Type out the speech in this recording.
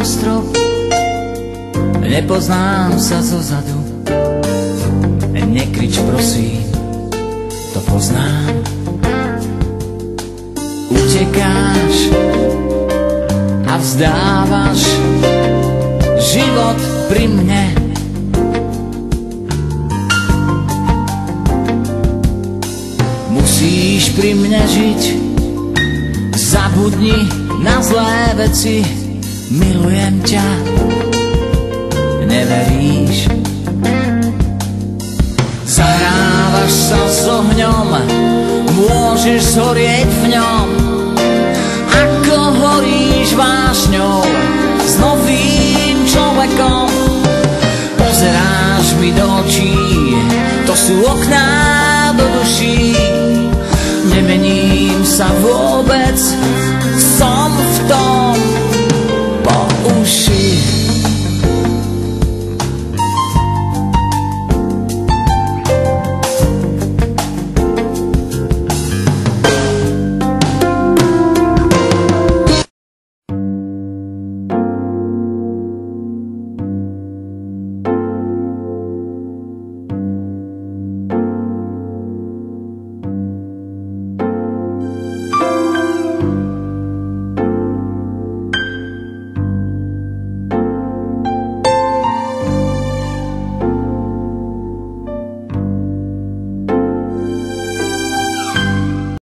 strop, nepoznám sa zozadu. Nekrič prosím, to poznám. Utekáš a vzdávaš život pri mne. Musíš pri mne žiť, zabudni na zlé veci. Milujem ťa, neveríš. Zahrávaš sa s ohňom, môžeš zhorieť v ňom, ako horíš vášňou s novým človekom. Pozeráš mi do očí, to sú okná do duší. Nemením sa vôbec, som v tom po uši.